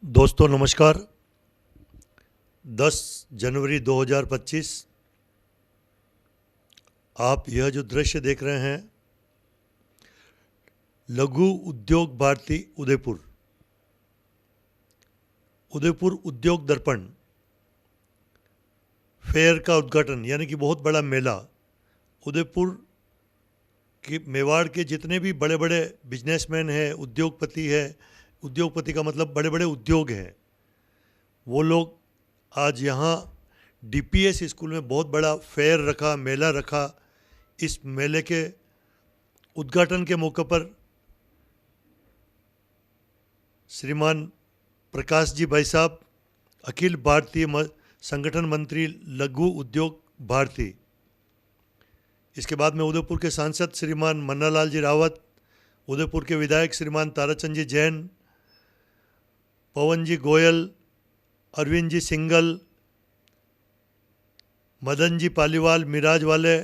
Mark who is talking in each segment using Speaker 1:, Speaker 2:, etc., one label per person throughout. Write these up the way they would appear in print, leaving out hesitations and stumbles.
Speaker 1: दोस्तों नमस्कार। 10 जनवरी 2025 आप यह जो दृश्य देख रहे हैं लघु उद्योग भारती उदयपुर उद्योग दर्पण फेयर का उद्घाटन यानी कि बहुत बड़ा मेला। उदयपुर की मेवाड़ के जितने भी बड़े बड़े बिजनेसमैन हैं, उद्योगपति है, उद्योगपति का मतलब बड़े बड़े उद्योग हैं, वो लोग आज यहाँ डीपीएस स्कूल में बहुत बड़ा फेयर रखा, मेला रखा। इस मेले के उद्घाटन के मौके पर श्रीमान प्रकाश जी भाई साहब, अखिल भारतीय संगठन मंत्री लघु उद्योग भारती, इसके बाद में उदयपुर के सांसद श्रीमान मन्नालाल जी रावत, उदयपुर के विधायक श्रीमान ताराचंद जी जैन, पवन जी गोयल, अरविंद जी सिंगल, मदन जी पालीवाल, मिराज वाले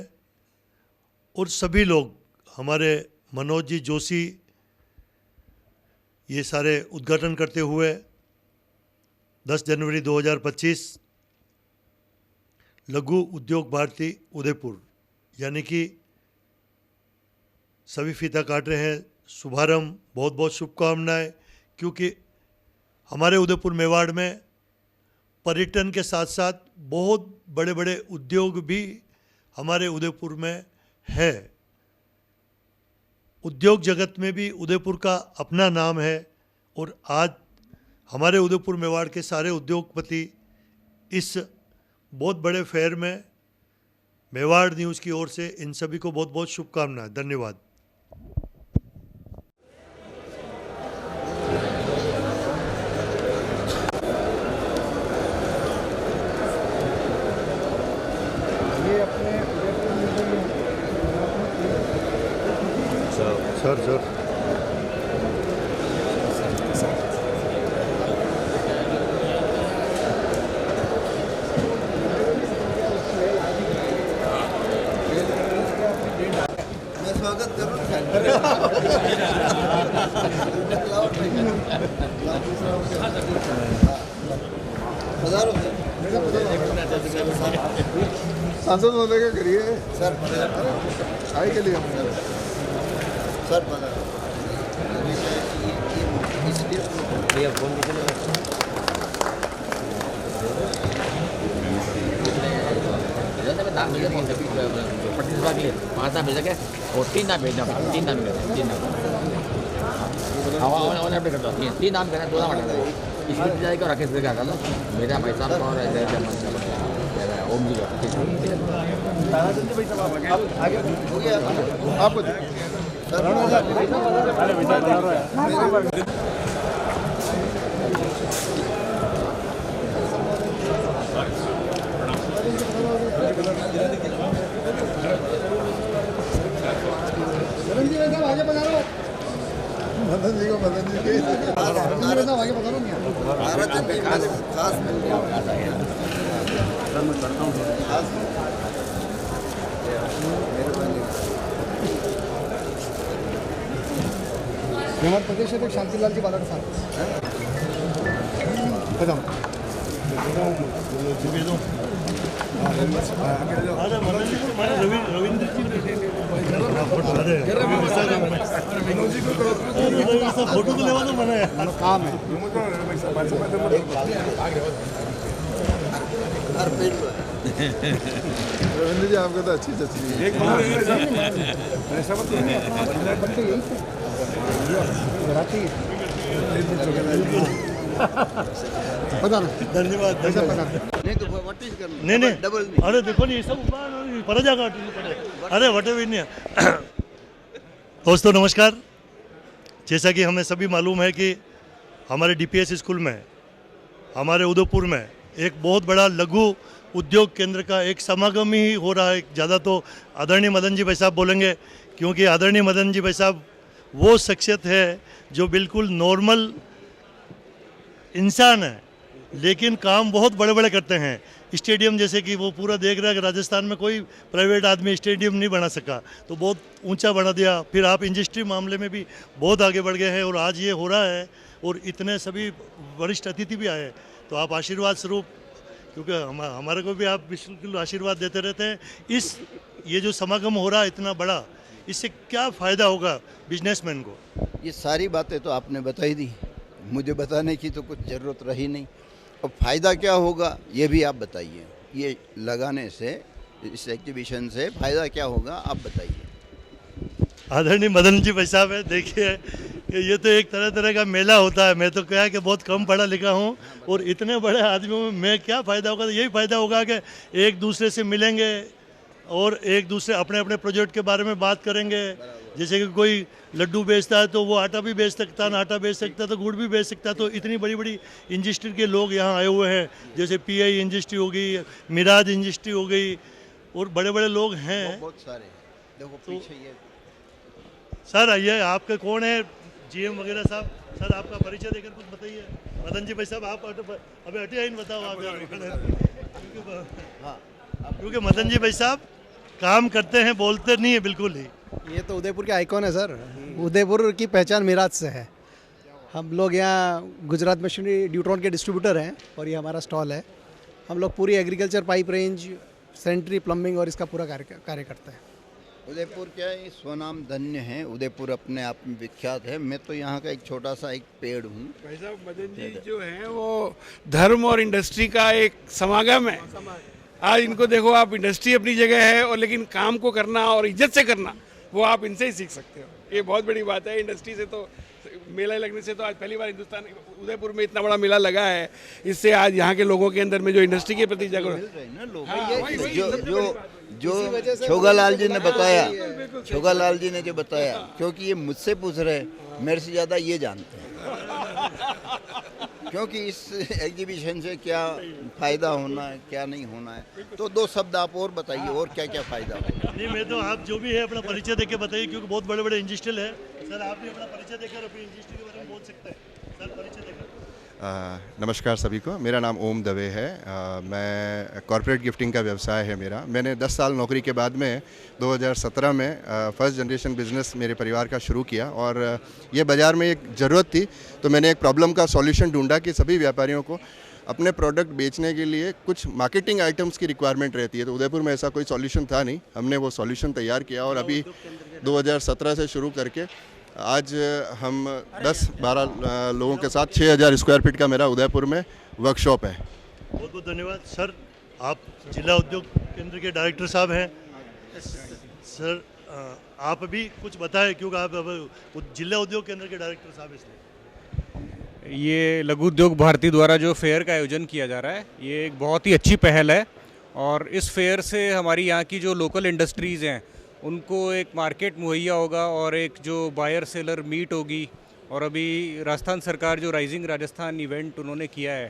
Speaker 1: और सभी लोग, हमारे मनोज जी जोशी, ये सारे उद्घाटन करते हुए 10 जनवरी 2025 लघु उद्योग भारती उदयपुर यानी कि सभी फीता काट रहे हैं। शुभारंभ, बहुत बहुत शुभकामनाएं, क्योंकि हमारे उदयपुर मेवाड़ में पर्यटन के साथ साथ बहुत बड़े बड़े उद्योग भी हमारे उदयपुर में है। उद्योग जगत में भी उदयपुर का अपना नाम है और आज हमारे उदयपुर मेवाड़ के सारे उद्योगपति इस बहुत बड़े फेयर में मेवाड़ न्यूज़ की ओर से इन सभी को बहुत बहुत शुभकामनाएं। धन्यवाद। सर
Speaker 2: स्वागत करो।
Speaker 3: सांसद महोदय का करिए
Speaker 2: सर
Speaker 3: आए के लिए
Speaker 2: सर
Speaker 4: पाँच ना भेजा क्या और तीन नाम भेजना, तीन नाम अपडेट करता हूँ। तीन नाम करना, दो नाम हटाना। स्मृति जाएगा और राकेश का करना, मेरा भाई साहब और ओम जी का।
Speaker 3: आपको आगे पधारो। मदन जी को मदन जी के आगे पधारो। हमारे प्रदेश अध्यक्ष शांतिलाल जी बालाट साहब
Speaker 1: फोटो तो लेवा तो मना है,
Speaker 3: काम है। रविंद्र जी आपको तो अच्छी चची
Speaker 1: धन्यवाद।
Speaker 2: नहीं तो वटिस करना
Speaker 1: नहीं
Speaker 2: डबल
Speaker 1: अरे देखो नहीं, सब पर जाएगा। अरे वटे भी नहीं। दोस्तों नमस्कार। जैसा कि हमें सभी मालूम है कि हमारे डीपीएस स्कूल में, हमारे उदयपुर में एक बहुत बड़ा लघु उद्योग केंद्र का एक समागम ही हो रहा है। ज़्यादा तो आदरणीय मदन जी भाई साहब बोलेंगे, क्योंकि आदरणीय मदन जी भाई साहब वो शख्सियत है जो बिल्कुल नॉर्मल इंसान है, लेकिन काम बहुत बड़े बड़े करते हैं। स्टेडियम जैसे कि वो पूरा देख रहा है कि राजस्थान में कोई प्राइवेट आदमी स्टेडियम नहीं बना सका, तो बहुत ऊंचा बना दिया। फिर आप इंडस्ट्री मामले में भी बहुत आगे बढ़ गए हैं और आज ये हो रहा है और इतने सभी वरिष्ठ अतिथि भी आए, तो आप आशीर्वाद स्वरूप, क्योंकि हमारे को भी आप बिल्कुल आशीर्वाद देते रहते हैं। ये जो समागम हो रहा है इतना बड़ा, इससे क्या फ़ायदा होगा बिजनेसमैन को?
Speaker 2: ये सारी बातें तो आपने बता ही दी, मुझे बताने की तो कुछ ज़रूरत रही नहीं। और फ़ायदा क्या होगा ये भी आप बताइए, ये लगाने से, इस एग्जीबिशन से फ़ायदा क्या होगा आप बताइए।
Speaker 1: आदरणीय मदन जी भाई साहब है, देखिए कि ये तो एक तरह तरह का मेला होता है। मैं तो क्या है कि बहुत कम पढ़ा लिखा हूँ और इतने बड़े आदमियों में मैं क्या फ़ायदा होगा, तो यही फ़ायदा होगा कि एक दूसरे से मिलेंगे और एक दूसरे अपने अपने प्रोजेक्ट के बारे में बात करेंगे। जैसे कि कोई लड्डू बेचता है तो वो आटा भी बेच सकता है, आटा बेच सकता है तो गुड़ भी बेच सकता है। तो इतनी बड़ी बड़ी इंडस्ट्री के लोग यहाँ आए हुए हैं, जैसे पीआई इंडस्ट्री हो गई, मिराज इंडस्ट्री हो गई और बड़े बड़े लोग हैं।
Speaker 2: बहुत सारे देखो पीछे ये
Speaker 1: सर ये आपके कौन है जीएम वगैरह साहब? सर आपका परिचय देकर कुछ बताइए। मदन जी भाई साहब आप अभी हटे आइन बताओ आप यार, क्योंकि मदन जी भाई साहब काम करते हैं, बोलते नहीं है बिल्कुल ही।
Speaker 5: ये तो उदयपुर के आइकॉन है सर, उदयपुर की पहचान मिराज से है। हम लोग यहाँ गुजरात मशीनरी ड्यूट्रॉन के डिस्ट्रीब्यूटर हैं और ये हमारा स्टॉल है। हम लोग पूरी agriculture pipe range, sanitary, plumbing और इसका पूरा कार्य करते हैं।
Speaker 2: उदयपुर क्या है, स्वनाम धन्य है, उदयपुर अपने आप में विख्यात है। मैं तो यहाँ का एक छोटा सा एक पेड़ हूँ।
Speaker 6: भाई साहब मदन जी जो हैं वो धर्म और इंडस्ट्री का एक समागम है। आज इनको देखो, आप इंडस्ट्री अपनी जगह है और लेकिन काम को करना और इज्जत से करना वो आप इनसे ही सीख सकते हो। ये बहुत बड़ी बात है। इंडस्ट्री से तो मेला लगने से तो आज पहली बार हिंदुस्तान उदयपुर में इतना बड़ा मेला लगा है। इससे आज यहाँ के लोगों के अंदर में जो इंडस्ट्री के प्रति जागरूक,
Speaker 2: जो छोगालाल जी ने बताया, छोगालाल जी ने जो बताया, क्योंकि ये मुझसे पूछ रहे हैं, मेरे से ज़्यादा ये जानते हैं क्योंकि इस एग्जीबिशन से क्या फ़ायदा होना है, क्या नहीं होना है। तो दो शब्द आप और बताइए, और क्या क्या फ़ायदा होगा।
Speaker 1: नहीं, मैं तो आप जो भी है अपना परिचय देके बताइए, क्योंकि बहुत बड़े बड़े इंडस्ट्रियल है। सर आप भी अपना परिचय देकर अपनी इंडस्ट्री के बारे में बोल सकते हैं। सर परिचय देकर।
Speaker 7: नमस्कार सभी को, मेरा नाम ओम दवे है। मैं कॉर्पोरेट गिफ्टिंग का व्यवसाय है मेरा। मैंने 10 साल नौकरी के बाद में 2017 में फर्स्ट जनरेशन बिज़नेस मेरे परिवार का शुरू किया और ये बाज़ार में एक ज़रूरत थी, तो मैंने एक प्रॉब्लम का सॉल्यूशन ढूंढा कि सभी व्यापारियों को अपने प्रोडक्ट बेचने के लिए कुछ मार्केटिंग आइटम्स की रिक्वायरमेंट रहती है। तो उदयपुर में ऐसा कोई सॉल्यूशन था नहीं, हमने वो सॉल्यूशन तैयार किया और अभी 2017 से शुरू करके आज हम 10-12 लोगों के साथ 6000 स्क्वायर फीट का मेरा उदयपुर में वर्कशॉप है।
Speaker 1: बहुत बहुत धन्यवाद सर। आप जिला उद्योग केंद्र के डायरेक्टर साहब हैं। सर आप भी कुछ बताएं, क्योंकि आप अब जिला उद्योग केंद्र के डायरेक्टर साहब इसलिए।
Speaker 8: ये लघु उद्योग भारती द्वारा जो फेयर का आयोजन किया जा रहा है, ये एक बहुत ही अच्छी पहल है और इस फेयर से हमारी यहाँ की जो लोकल इंडस्ट्रीज़ हैं उनको एक मार्केट मुहैया होगा और एक जो बायर सेलर मीट होगी। और अभी राजस्थान सरकार जो राइजिंग राजस्थान इवेंट उन्होंने किया है,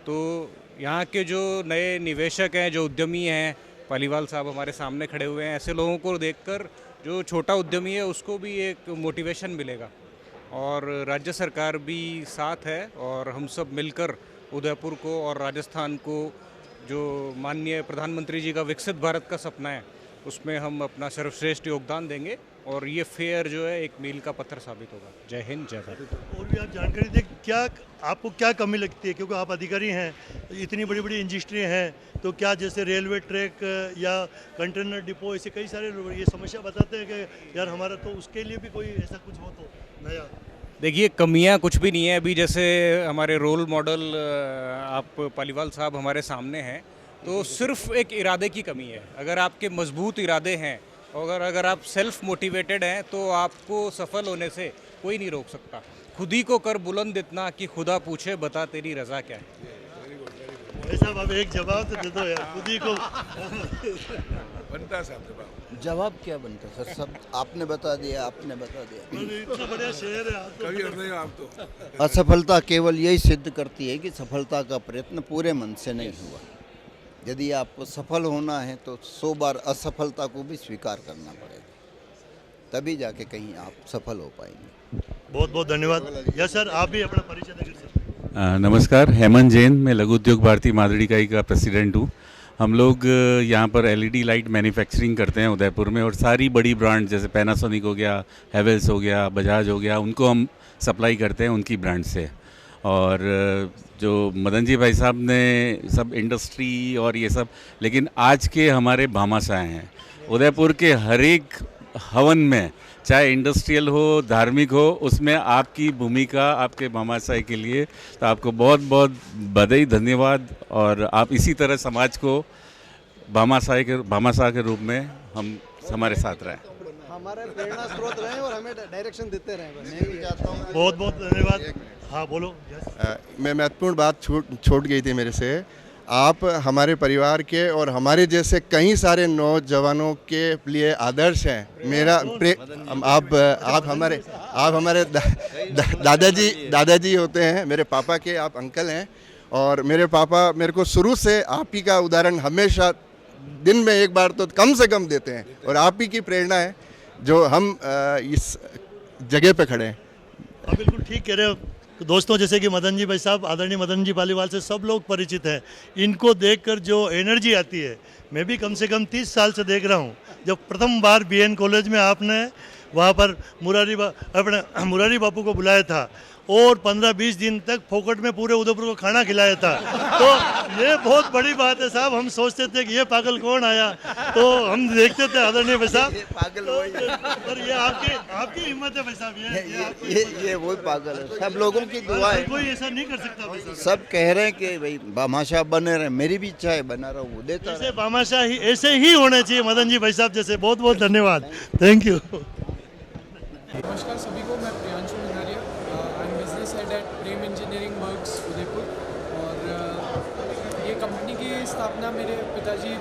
Speaker 8: तो यहाँ के जो नए निवेशक हैं, जो उद्यमी हैं, पालीवाल साहब हमारे सामने खड़े हुए हैं, ऐसे लोगों को देखकर जो छोटा उद्यमी है उसको भी एक मोटिवेशन मिलेगा और राज्य सरकार भी साथ है और हम सब मिलकर उदयपुर को और राजस्थान को, जो माननीय प्रधानमंत्री जी का विकसित भारत का सपना है, उसमें हम अपना सर्वश्रेष्ठ योगदान देंगे और ये फेयर जो है एक मील का पत्थर साबित होगा। जय हिंद, जय भारत।
Speaker 1: और भी आप जानकारी दें, क्या आपको क्या कमी लगती है, क्योंकि आप अधिकारी हैं, इतनी बड़ी बड़ी इंडस्ट्री हैं, तो क्या जैसे रेलवे ट्रैक या कंटेनर डिपो, ऐसे कई सारे लोग ये समस्या बताते हैं कि यार हमारा, तो उसके लिए भी कोई ऐसा कुछ हो तो नया।
Speaker 8: देखिए, कमियां कुछ भी नहीं है। अभी जैसे हमारे रोल मॉडल आप पालीवाल साहब हमारे सामने हैं, तो सिर्फ एक इरादे की कमी है। अगर आपके मजबूत इरादे हैं और अगर आप सेल्फ मोटिवेटेड हैं तो आपको सफल होने से कोई नहीं रोक सकता। खुद ही को कर बुलंद इतना कि खुदा पूछे बता तेरी रज़ा क्या है।
Speaker 1: ऐसा अब एक जवाब तो दे दो यार, खुद ही को
Speaker 6: बनता है साहब
Speaker 2: जवाब क्या बनता सर? सब आपने बता दिया, आपने बता दिया।
Speaker 1: इतना बढ़िया शेर है आप तो।
Speaker 6: कभी नहीं आप तो।
Speaker 2: असफलता केवल यही सिद्ध करती है कि सफलता का प्रयत्न पूरे मन से नहीं हुआ। यदि आपको सफल होना है तो 100 बार असफलता को भी स्वीकार करना पड़ेगा, तभी जाके कहीं आप सफल हो पाएंगे।
Speaker 1: बहुत बहुत धन्यवाद। यस सर, आप भी अपना परिचय देकर सर।
Speaker 9: नमस्कार, हेमंत जैन, मैं लघु उद्योग भारती मादड़ी इकाई का प्रेसिडेंट हूँ। हम लोग यहाँ पर एलईडी लाइट मैन्युफैक्चरिंग करते हैं उदयपुर में, और सारी बड़ी ब्रांड जैसे पैनासोनिक हो गया, हेवेल्स हो गया, बजाज हो गया, उनको हम सप्लाई करते हैं उनकी ब्रांड से। और जो मदन जी भाई साहब ने सब इंडस्ट्री और ये सब, लेकिन आज के हमारे भामाशाह हैं उदयपुर के हर एक हवन में, चाहे इंडस्ट्रियल हो, धार्मिक हो, उसमें आपकी भूमिका आपके भामाशाही के लिए, तो आपको बहुत बहुत बधाई, धन्यवाद। और आप इसी तरह समाज को भामाशाह के रूप में हमारे साथ रहें,
Speaker 5: हमारे प्रेरणा स्रोत रहे और हमें डायरेक्शन देते रहे। बस
Speaker 1: बहुत बहुत धन्यवाद। हाँ बोलो।
Speaker 7: मैं महत्वपूर्ण बात छूट गई थी मेरे से। आप हमारे परिवार के और हमारे जैसे कई सारे नौजवानों के लिए आदर्श हैं। मेरा आप हमारे दादाजी होते हैं, मेरे पापा के आप अंकल हैं। और मेरे पापा मेरे को शुरू से आप ही का उदाहरण हमेशा दिन में एक बार तो कम से कम देते हैं, और आप ही की प्रेरणा है जो हम इस जगह पे खड़े हैं।
Speaker 1: आप बिल्कुल ठीक कह रहे हो दोस्तों। जैसे कि मदन जी भाई साहब, आदरणीय मदन जी पालीवाल से सब लोग परिचित हैं। इनको देखकर जो एनर्जी आती है, मैं भी कम से कम 30 साल से देख रहा हूँ। जब प्रथम बार बीएन कॉलेज में आपने वहाँ पर मुरारी बापू को बुलाया था और 15-20 दिन तक फोकट में पूरे उदयपुर को खाना खिलाया था, तो ये बहुत बड़ी बात है साहब। हम सोचते थे कि ये पागल कौन आया, तो हम देखते थे आदरणीय भाई साहब
Speaker 2: पागल वही है।
Speaker 1: पर ये आपकी हिम्मत है भाई साहब।
Speaker 2: ये वो पागल है। सब लोगों की दुआ है,
Speaker 1: कोई ऐसा नहीं कर सकता भाई साहब।
Speaker 2: सब कह रहे हैं कि भाई भामाशाह बने रहे। मेरी भी इच्छा है, बना रहा हूँ, देता
Speaker 1: ऐसे भामाशाह ही ऐसे ही होने चाहिए मदन जी भाई साहब जैसे। बहुत बहुत धन्यवाद, थैंक यू।
Speaker 10: नमस्कार सभी को, मैं Priyanshu Minaria, I am business head at Prem engineering works Udaipur. और ये कंपनी की स्थापना मेरे पिताजी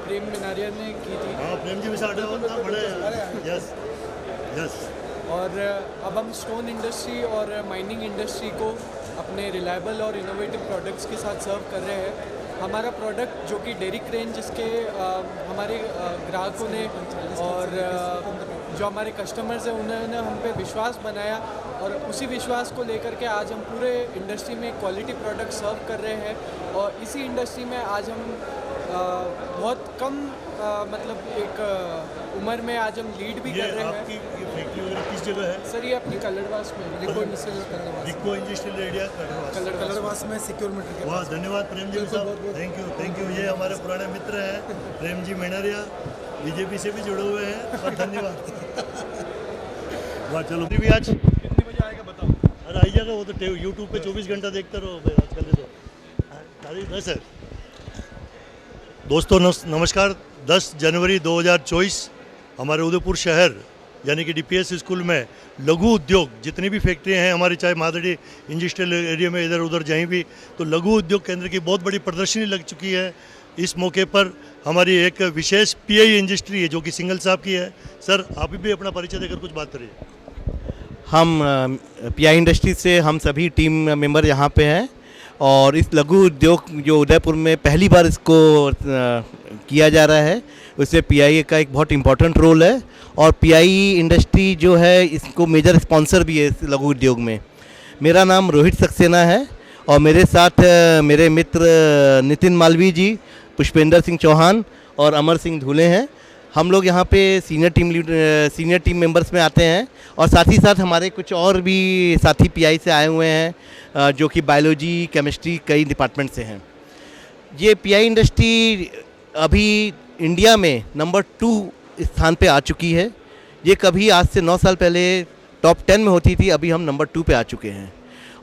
Speaker 10: प्रेम मिनारिया ने की थी।
Speaker 1: हाँ, प्रेम जी भी साथ बड़े। Yes yes.
Speaker 10: और अब हम स्टोन इंडस्ट्री और माइनिंग इंडस्ट्री को अपने रिलायबल और इनोवेटिव प्रोडक्ट्स के साथ सर्व कर रहे हैं। हमारा प्रोडक्ट जो कि डेरी क्रेन, जिसके हमारे ग्राहकों ने और जो हमारे कस्टमर्स हैं उन्होंने हम पे विश्वास बनाया, और उसी विश्वास को लेकर के आज हम पूरे इंडस्ट्री में क्वालिटी प्रोडक्ट सर्व कर रहे हैं। और इसी इंडस्ट्री में आज हम बहुत कम मतलब एक उम्र में आज हम लीड भी कर रहे हैं।
Speaker 1: आपकी ये फैक्ट्री वगैरह किस जगह है?
Speaker 10: सर ये अपनी कलरवास में, रिको इंडस्ट्रियल
Speaker 1: एरिया
Speaker 10: कलरवास में सिक्योर मीटर के।
Speaker 1: वाह, धन्यवाद प्रेम जी साहब, थैंक यू। ये हमारे पुराने मित्र हैं प्रेम जी मेनारिया, बीजेपी से भी जुड़े हुए हैं, और धन्यवाद। वाह, चलो भी आज कितने बजे आएगा बताओ। अरे आई जाएगा, वो तो यूट्यूब पे 24 घंटा देखते रहो भाई आजकल। तो तारीख 10 है दोस्तों। नमस्कार। 10 जनवरी 2024 हमारे उदयपुर शहर यानी कि डीपीएस स्कूल में लघु उद्योग जितनी भी फैक्ट्रियाँ हैं हमारी, चाहे मादड़ी इंडस्ट्रियल एरिया में इधर उधर जहीं भी, तो लघु उद्योग केंद्र की बहुत बड़ी प्रदर्शनी लग चुकी है। इस मौके पर हमारी एक विशेष पीआई इंडस्ट्री है जो कि सिंगल साहब की है। सर, आप भी अपना परिचय देकर कुछ बात करिए।
Speaker 11: हम पीआई इंडस्ट्री से हम सभी टीम मेंबर यहाँ पे हैं, और इस लघु उद्योग जो उदयपुर में पहली बार इसको किया जा रहा है, उसमें पीआई का एक बहुत इम्पोर्टेंट रोल है। और पीआई इंडस्ट्री जो है इसको मेजर स्पॉन्सर भी है इस लघु उद्योग में। मेरा नाम रोहित सक्सेना है, और मेरे साथ मेरे मित्र नितिन मालवीय जी, पुष्पेंद्र सिंह चौहान और अमर सिंह धूले हैं। हम लोग यहाँ पे सीनियर टीम मेंबर्स में आते हैं, और साथ ही साथ हमारे कुछ और भी साथी पीआई से आए हुए हैं जो कि बायोलॉजी, केमिस्ट्री, कई डिपार्टमेंट से हैं। ये पीआई इंडस्ट्री अभी इंडिया में नंबर 2 स्थान पे आ चुकी है। ये कभी आज से 9 साल पहले टॉप 10 में होती थी, अभी हम नंबर 2 पे आ चुके हैं।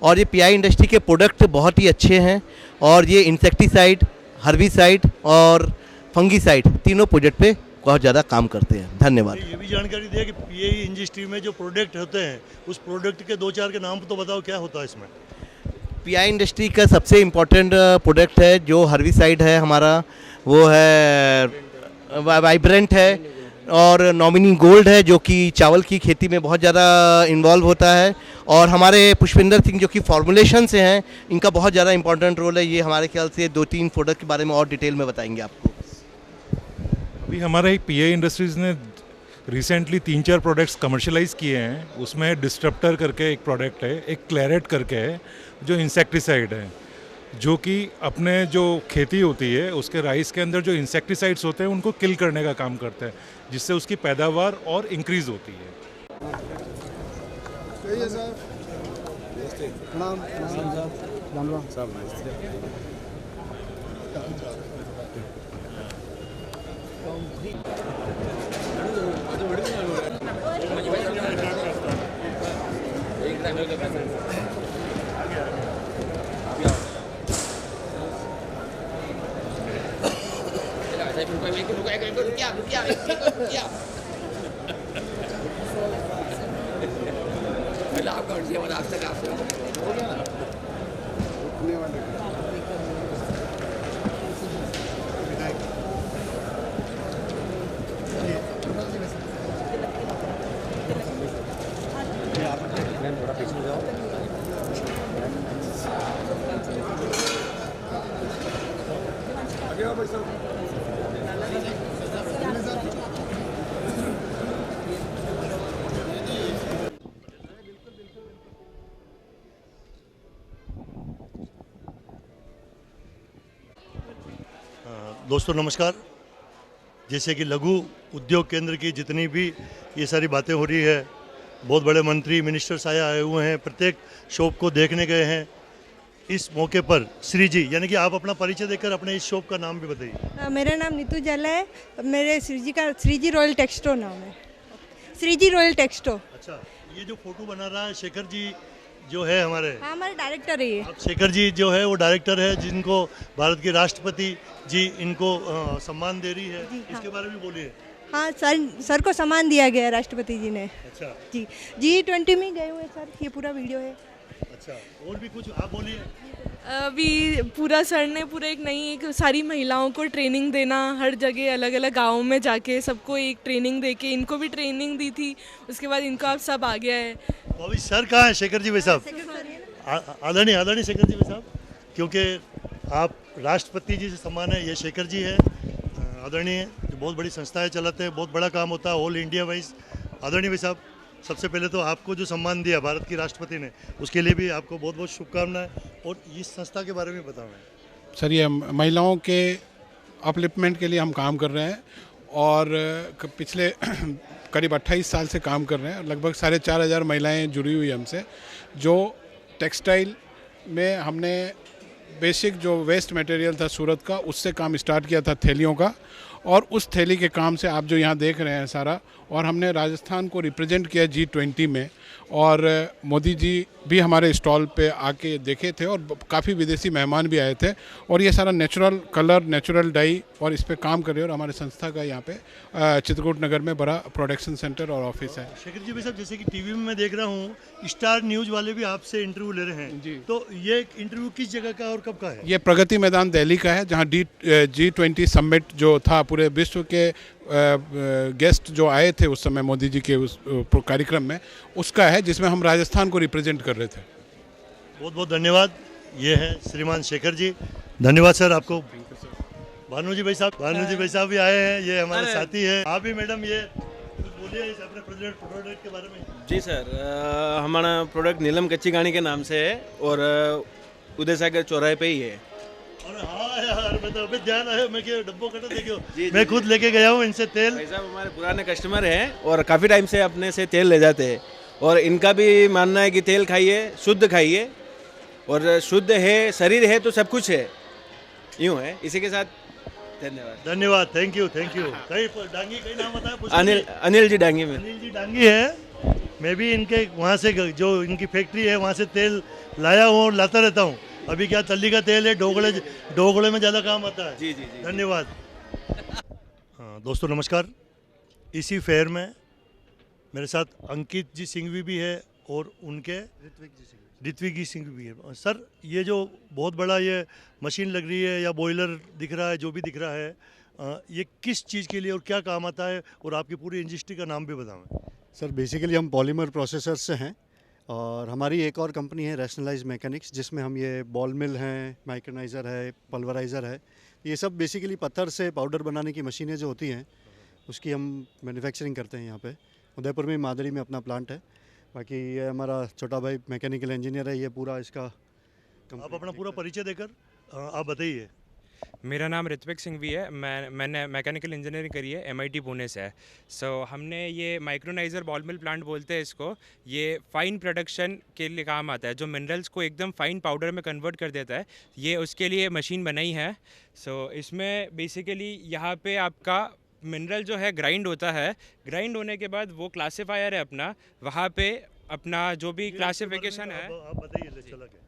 Speaker 11: और ये पीआई इंडस्ट्री के प्रोडक्ट बहुत ही अच्छे हैं, और ये इंसेक्टिसाइड, हर्बिसाइड और फंगिसाइड तीनों प्रोजेक्ट पे बहुत ज़्यादा काम करते हैं। धन्यवाद।
Speaker 1: ये भी जानकारी दिया कि पीआई इंडस्ट्री में जो प्रोडक्ट होते हैं उस प्रोडक्ट के 2-4 के नाम तो बताओ, क्या होता है इसमें?
Speaker 11: पीआई इंडस्ट्री का सबसे इम्पोर्टेंट प्रोडक्ट है जो हर्बिसाइड है हमारा, वो है वाइब्रेंट है, और नॉमिनी गोल्ड है जो कि चावल की खेती में बहुत ज़्यादा इन्वॉल्व होता है। और हमारे पुष्पेंद्र सिंह जो कि फॉर्मुलेशन से हैं, इनका बहुत ज़्यादा इंपॉर्टेंट रोल है। ये हमारे ख्याल से 2-3 प्रोडक्ट के बारे में और डिटेल में बताएंगे आपको।
Speaker 12: अभी हमारा एक पीआई इंडस्ट्रीज़ ने रिसेंटली 3-4 प्रोडक्ट्स कमर्शलाइज़ किए हैं। उसमें डिस्ट्रप्टर करके एक प्रोडक्ट है, एक क्लैरेट करके है जो इंसेक्टिसाइड है। जो कि अपने जो खेती होती है उसके राइस के अंदर जो इंसेक्टिसाइड्स होते हैं उनको किल करने का काम करता है, जिससे उसकी पैदावार और इंक्रीज़ होती है।
Speaker 1: दोस्तों नमस्कार। जैसे कि लघु उद्योग केंद्र की जितनी भी ये सारी बातें हो रही है, बहुत बड़े मंत्री मिनिस्टर्स आए हुए हैं, प्रत्येक शॉप को देखने गए हैं। इस मौके पर श्री जी, यानी कि आप अपना परिचय देकर अपने इस शॉप का नाम भी बताइए।
Speaker 13: मेरा नाम नीतू जाला है। मेरे श्री जी रॉयल टेक्सटो नाम है। श्री जी रॉयल टेक्सटो।
Speaker 1: अच्छा, ये जो फोटो बना रहा है शेखर जी जो है हमारे,
Speaker 13: हाँ हमारे डायरेक्टर है ये।
Speaker 1: अब शेखर जी जो है वो डायरेक्टर है, जिनको भारत के राष्ट्रपति जी इनको सम्मान दे रही है। इसके बारे में बोलिए।
Speaker 13: हाँ सर को सम्मान दिया गया है राष्ट्रपति जी ने।
Speaker 1: अच्छा
Speaker 13: जी, G20 में गए हुए सर, ये पूरा वीडियो है।
Speaker 1: अच्छा, और भी कुछ आप बोलिए।
Speaker 14: अभी पूरा सर ने पूरा एक सारी महिलाओं को ट्रेनिंग देना, हर जगह अलग अलग गाँव में जाके सबको एक ट्रेनिंग देके, इनको भी ट्रेनिंग दी थी, उसके बाद इनको अब सब आ गया है।
Speaker 1: तो अभी सर कहाँ है? शेखर जी भाई साहब, आदरणीय शेखर जी भाई साहब, क्योंकि आप राष्ट्रपति जी से सम्मान है। ये शेखर जी है आदरणीय, जो बहुत बड़ी संस्थाएं चलाते हैं, बहुत बड़ा काम होता है ऑल इंडिया वाइज। आदरणीय भाई साहब, सबसे पहले तो आपको जो सम्मान दिया भारत की राष्ट्रपति ने, उसके लिए भी आपको बहुत बहुत शुभकामनाएं। और इस संस्था के बारे में बताओ।
Speaker 6: सर, ये महिलाओं के अपलिफ्टमेंट के लिए हम काम कर रहे हैं और पिछले करीब 28 साल से काम कर रहे हैं। लगभग 4,500 महिलाएं जुड़ी हुई हमसे, जो टेक्सटाइल में हमने बेसिक जो वेस्ट मटेरियल था सूरत का, उससे काम स्टार्ट किया था, थैलियों का। और उस थैली के काम से आप जो यहाँ देख रहे हैं सारा, और हमने राजस्थान को रिप्रेजेंट किया G20 में। और मोदी जी भी हमारे स्टॉल पे आके देखे थे और काफ़ी विदेशी मेहमान भी आए थे। और ये सारा नेचुरल कलर, नेचुरल डाई और इस पे काम कर रहे हैं। और हमारे संस्था का यहाँ पे चित्रकूट नगर में बड़ा प्रोडक्शन सेंटर और ऑफिस है।
Speaker 1: शेखर जी भाई साहब, जैसे कि टीवी में मैं देख रहा हूँ, स्टार न्यूज़ वाले भी आपसे इंटरव्यू ले रहे हैं जी, तो ये इंटरव्यू किस जगह का और कब का है?
Speaker 6: ये प्रगति मैदान दिल्ली का है, जहाँ G20 समिट जो था, पूरे विश्व के गेस्ट जो आए थे उस समय मोदी जी के उस कार्यक्रम में, उसका है, जिसमें हम राजस्थान को रिप्रेजेंट कर रहे थे।
Speaker 1: बहुत बहुत धन्यवाद। ये है श्रीमान शेखर जी, धन्यवाद सर आपको। भानु जी भाई साहब भी आए हैं, ये हमारे साथी हैं। आप भी मैडम, ये कुछ बोलिए इस अपने प्रोडक्ट के बारे में।
Speaker 15: जी सर, हमारा प्रोडक्ट नीलम कच्ची घानी के नाम से है और उदय सागर चौराहे पे ही है।
Speaker 1: और हाँ यार, मैं तो अभी ध्यान आया, मैं डब्बो कटा देखियो, मैं खुद लेके गया हूँ इनसे तेल।
Speaker 15: भाई साहब हमारे पुराने कस्टमर हैं और काफ़ी टाइम से अपने से तेल ले जाते हैं, और इनका भी मानना है कि तेल खाइए, शुद्ध खाइए, और शुद्ध है, शरीर है तो सब कुछ है, यूँ है। इसी के साथ
Speaker 1: धन्यवाद, थैंक यू। कहीं डांगी, कहीं नाम बताया?
Speaker 15: अनिल जी डांगी में।
Speaker 1: अनिल जी डांगी है। मैं भी इनके वहाँ से, जो इनकी फैक्ट्री है, वहाँ से तेल लाया हूँ और लाता रहता हूँ। अभी क्या तल्ली का तेल है, ढोकले में ज़्यादा काम आता है।
Speaker 15: जी।
Speaker 1: धन्यवाद। हाँ दोस्तों नमस्कार। इसी फेयर में मेरे साथ अंकित जी सिंघवी भी है और उनके ऋत्विक जी सिंघवी भी है। सर, ये जो बहुत बड़ा ये मशीन लग रही है या बॉयलर दिख रहा है, जो भी दिख रहा है, ये किस चीज़ के लिए और क्या काम आता है, और आपकी पूरी इंडस्ट्री का नाम भी बताएं।
Speaker 16: सर, बेसिकली हम पॉलीमर प्रोसेसर से हैं, और हमारी एक और कंपनी है रैशनलाइज मैकेनिक्स, जिसमें हम ये बॉल मिल हैं, माइक्रोनाइज़र है, पल्वराइज़र है, ये सब बेसिकली पत्थर से पाउडर बनाने की मशीनें जो होती हैं, उसकी हम मैन्युफैक्चरिंग करते हैं यहाँ पे। उदयपुर में मादरी में अपना प्लांट है। बाकी ये हमारा छोटा भाई मैकेनिकल इंजीनियर है, ये पूरा इसका
Speaker 1: आप अपना पूरा परिचय देकर आप बताइए।
Speaker 17: मेरा नाम ऋत्विक सिंघवी है। मैंने मैकेनिकल इंजीनियरिंग करी है, MIT पुणे से है। हमने ये माइक्रोनाइज़र बॉल मिल प्लांट बोलते हैं इसको। ये फाइन प्रोडक्शन के लिए काम आता है, जो मिनरल्स को एकदम फाइन पाउडर में कन्वर्ट कर देता है। ये उसके लिए मशीन बनाई है। इसमें बेसिकली यहाँ पे आपका मिनरल जो है ग्राइंड होता है। ग्राइंड होने के बाद वो क्लासीफायर है अपना, वहाँ पे अपना जो भी क्लासिफिकेशन है।
Speaker 1: आप बताइए चला क्या।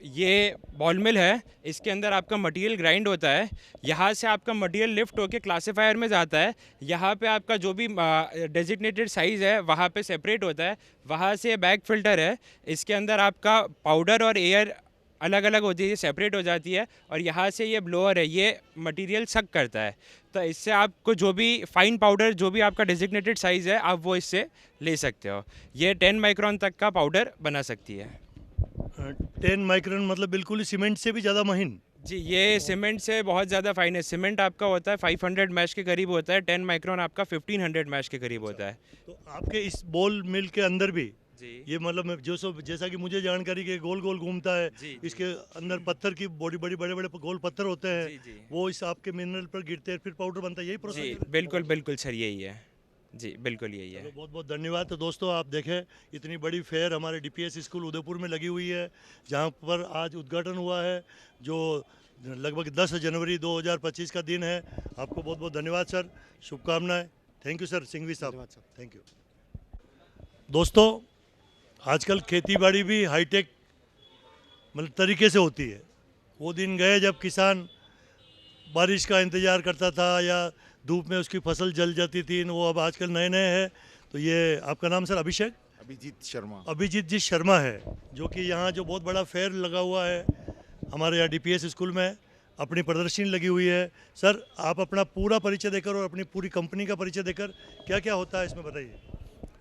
Speaker 17: ये बॉल मिल है, इसके अंदर आपका मटेरियल ग्राइंड होता है। यहाँ से आपका मटेरियल लिफ्ट होकर क्लासीफायर में जाता है। यहाँ पे आपका जो भी डेजिग्नेटेड साइज़ है वहाँ पे सेपरेट होता है। वहाँ से बैग फिल्टर है, इसके अंदर आपका पाउडर और एयर अलग अलग होती है, सेपरेट हो जाती है। और यहाँ से ये ब्लोअर है, ये मटेरियल सक करता है। तो इससे आपको जो भी फाइन पाउडर, जो भी आपका डेजिग्नेटेड साइज़ है, आप वो इससे ले सकते हो। ये 10 माइक्रोन तक का पाउडर बना सकती है।
Speaker 1: 10 माइक्रोन मतलब बिल्कुल ही सीमेंट से भी ज़्यादा महीन।
Speaker 17: जी, ये सीमेंट से बहुत ज़्यादा फाइन है। सीमेंट आपका होता है 500 मैश के करीब होता है, 10 माइक्रोन आपका 1500 मैश के करीब होता है।
Speaker 1: तो आपके इस बॉल मिल के अंदर भी ये मतलब जैसा कि मुझे जानकारी के गोल गोल घूमता है, इसके अंदर पत्थर की बड़ी बड़ी बड़े बड़े गोल पत्थर होते हैं, वो इस आपके मिनरल पर गिरते हैं, फिर पाउडर बनता है, यही प्रोसेस?
Speaker 17: जी बिल्कुल बिल्कुल सर, यही है जी, बिल्कुल यही है।
Speaker 1: बहुत बहुत धन्यवाद। तो दोस्तों आप देखें, इतनी बड़ी फेयर हमारे DPS स्कूल उदयपुर में लगी हुई है, जहां पर आज उद्घाटन हुआ है, जो लगभग 10 जनवरी 2025 का दिन है। आपको बहुत बहुत धन्यवाद सर, शुभकामनाएं। थैंक यू सर सिंघवी साहब, थैंक यू। दोस्तों आजकल खेती बाड़ी भी हाईटेक मतलब तरीके से होती है। वो दिन गए जब किसान बारिश का इंतज़ार करता था या धूप में उसकी फसल जल जाती थी, वो अब आजकल नए नए हैं। तो ये आपका नाम सर? अभिषेक?
Speaker 18: अभिजीत शर्मा।
Speaker 1: अभिजीत जी शर्मा है, जो कि यहाँ जो बहुत बड़ा फेयर लगा हुआ है हमारे यहाँ DPS स्कूल में, अपनी प्रदर्शनी लगी हुई है। सर आप अपना पूरा परिचय देकर और अपनी पूरी कंपनी का परिचय देकर क्या क्या होता है इसमें बताइए।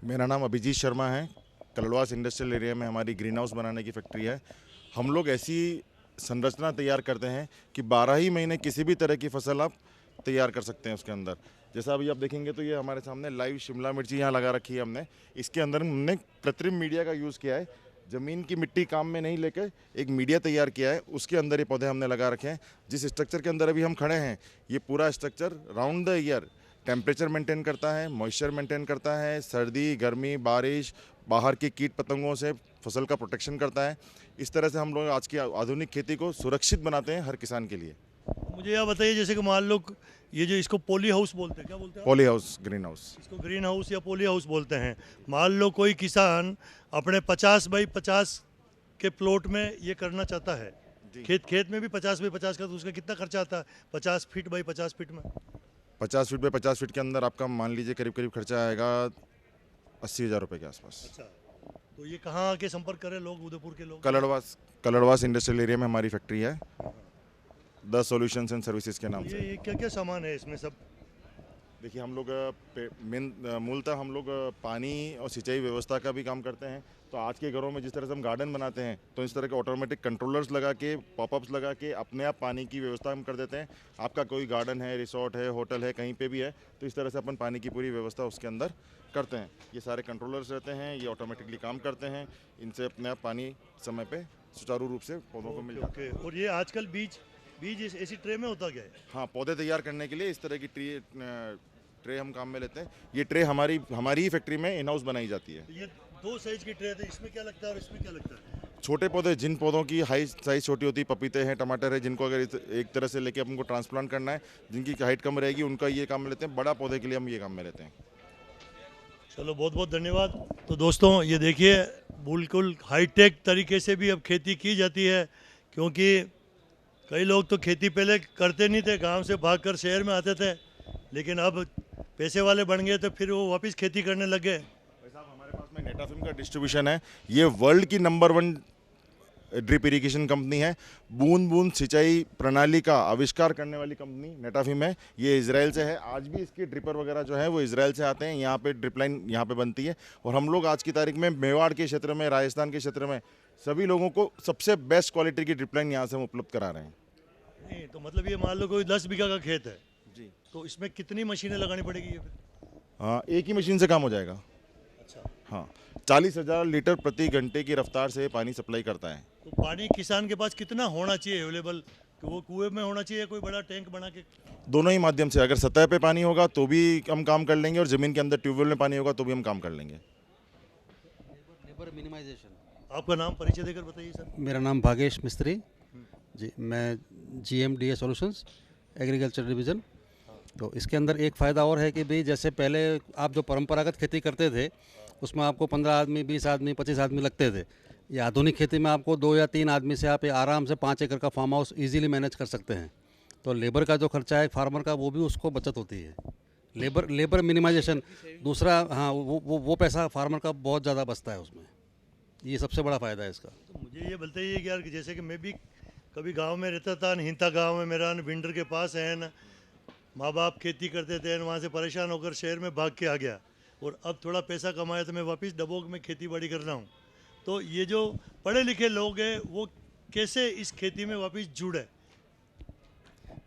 Speaker 18: मेरा नाम अभिजीत शर्मा है। कलड़वास इंडस्ट्रियल एरिया में हमारी ग्रीन हाउस बनाने की फैक्ट्री है। हम लोग ऐसी संरचना तैयार करते हैं कि 12 ही महीने किसी भी तरह की फसल आप तैयार कर सकते हैं उसके अंदर। जैसा अभी आप देखेंगे तो ये हमारे सामने लाइव शिमला मिर्ची यहाँ लगा रखी है हमने। इसके अंदर हमने कृत्रिम मीडिया का यूज़ किया है। ज़मीन की मिट्टी काम में नहीं लेकर एक मीडिया तैयार किया है, उसके अंदर ये पौधे हमने लगा रखे हैं। जिस स्ट्रक्चर के अंदर अभी हम खड़े हैं, ये पूरा structure round the year temperature maintain करता है, मॉइस्चर मेंटेन करता है, सर्दी गर्मी बारिश बाहर के कीट पतंगों से फसल का प्रोटेक्शन करता है। इस तरह से हम लोग आज की आधुनिक खेती को सुरक्षित बनाते हैं हर किसान के लिए।
Speaker 1: मुझे यह बताइए, जैसे कि मान लो ये जो इसको पॉली हाउस बोलते हैं, क्या बोलते हैं?
Speaker 18: Poly house, green house.
Speaker 1: इसको ग्रीन हाउस या पॉली हाउस बोलते हैं। मान लो कोई किसान अपने 50 बाई 50 के प्लॉट में ये करना चाहता है, खेत में भी 50 बाई 50 का, तो उसका कितना खर्चा आता है 50 फीट बाई 50 फीट में?
Speaker 18: 50 फीट बाई 50 फीट के अंदर आपका मान लीजिए करीब करीब खर्चा आएगा 80,000 रुपये के आसपास।
Speaker 1: अच्छा, तो ये कहाँ आके संपर्क करें लोग, उदयपुर के लोग?
Speaker 18: कलड़वास इंडस्ट्रियल एरिया में हमारी फैक्ट्री है, द सॉल्यूशंस एंड सर्विसेज के नाम से।
Speaker 1: ये क्या क्या सामान है इसमें सब?
Speaker 18: देखिए हम लोग मूलतः हम लोग पानी और सिंचाई व्यवस्था का भी काम करते हैं। तो आज के घरों में जिस तरह से हम गार्डन बनाते हैं, तो इस तरह के ऑटोमेटिक कंट्रोलर्स लगा के, पॉपअप्स लगा के अपने आप पानी की व्यवस्था हम कर देते हैं। आपका कोई गार्डन है, रिसोर्ट है, होटल है, कहीं पे भी है, तो इस तरह से अपन पानी की पूरी व्यवस्था उसके अंदर करते हैं। ये सारे कंट्रोलर्स रहते हैं, ये ऑटोमेटिकली काम करते हैं, इनसे अपने आप पानी समय पे सुचारू रूप से पौधों को मिल जाता है।
Speaker 1: और ये आजकल बीज ऐसी ट्रे में होता क्या है?
Speaker 18: हाँ, पौधे तैयार करने के लिए इस तरह की ट्रे हम काम में लेते हैं। ये ट्रे हमारी ही फैक्ट्री में इन हाउस बनाई जाती है।
Speaker 1: ये 2 साइज की ट्रे है, इसमें क्या लगता है और इसमें क्या लगता है?
Speaker 18: छोटे पौधे, जिन पौधों की हाई साइज छोटी होती है, पपीते हैं, टमाटर है, जिनको अगर एक तरह से लेके हमको ट्रांसप्लांट करना है, जिनकी हाइट कम रहेगी, उनका ये काम में लेते हैं। बड़ा पौधे के लिए हम ये काम में लेते हैं।
Speaker 1: चलो बहुत बहुत धन्यवाद। तो दोस्तों ये देखिए, बिल्कुल हाईटेक तरीके से भी अब खेती की जाती है, क्योंकि कई लोग तो खेती पहले करते नहीं थे, गांव से भागकर शहर में आते थे, लेकिन अब पैसे वाले बन गए तो फिर वो वापस खेती करने लग गए।
Speaker 18: हमारे पास में नेटाफिम का डिस्ट्रीब्यूशन है। ये वर्ल्ड की नंबर 1 ड्रिप इरिगेशन कंपनी है। बूंद बूंद सिंचाई प्रणाली का आविष्कार करने वाली कंपनी नेटाफिम है। ये इजराइल से है। आज भी इसके ड्रिपर वगैरह जो है वो इजराइल से आते हैं। यहाँ पे ड्रिप लाइन यहाँ पे बनती है, और हम लोग आज की तारीख में मेवाड़ के क्षेत्र में, राजस्थान के क्षेत्र में सभी लोगों को सबसे बेस्ट क्वालिटी की ड्रिप लाइन यहाँ से हम उपलब्ध करा रहे हैं।
Speaker 1: नहीं तो मतलब ये मान लो कोई 10 बीघा का खेत है जी, तो इसमें कितनी मशीनें लगानी पड़ेगी ये फिर?
Speaker 18: हाँ, एक ही मशीन से काम हो जाएगा।
Speaker 1: अच्छा,
Speaker 18: हाँ, 40,000 लीटर प्रति घंटे की रफ्तार से पानी सप्लाई करता है।
Speaker 1: तो पानी किसान के पास कितना होना चाहिए अवेलेबल, कि वो कुएं में होना चाहिए, कोई बड़ा टैंक बना के?
Speaker 18: दोनों ही माध्यम से, अगर सतह पे पानी होगा तो भी हम काम कर लेंगे और ज़मीन के अंदर ट्यूबवेल में पानी होगा तो भी हम काम कर लेंगे।
Speaker 19: Labour minimisation.
Speaker 1: आपका नाम परिचय देकर बताइए सर।
Speaker 19: मेरा नाम भागेश मिस्त्री जी, मैं GMDA सॉल्यूशंस एग्रीकल्चर डिवीज़न। तो इसके अंदर एक फ़ायदा और है कि भाई जैसे पहले आप जो परंपरागत खेती करते थे उसमें आपको 15 आदमी, 20 आदमी, 25 आदमी लगते थे। ये आधुनिक खेती में आपको 2 या 3 आदमी से आप आराम से 5 एकड़ का फार्म हाउस ईजिली मैनेज कर सकते हैं। तो लेबर का जो खर्चा है फार्मर का, वो भी उसको बचत होती है। लेबर मिनिमाइजेशन दूसरा, हाँ, वो पैसा फार्मर का बहुत ज़्यादा बचता है उसमें। ये सबसे बड़ा फ़ायदा है इसका।
Speaker 1: तो मुझे ये बताइए कि यार, जैसे कि मैं भी कभी गांव में रहता था, हिंता गांव में मेरा विंडर के पास है ना, माँ बाप खेती करते थे, वहाँ से परेशान होकर शहर में भाग के आ गया, और अब थोड़ा पैसा कमाया तो मैं वापस डबोक में खेती बाड़ी कर रहा हूँ। तो ये जो पढ़े लिखे लोग हैं वो कैसे इस खेती में वापस जुड़े?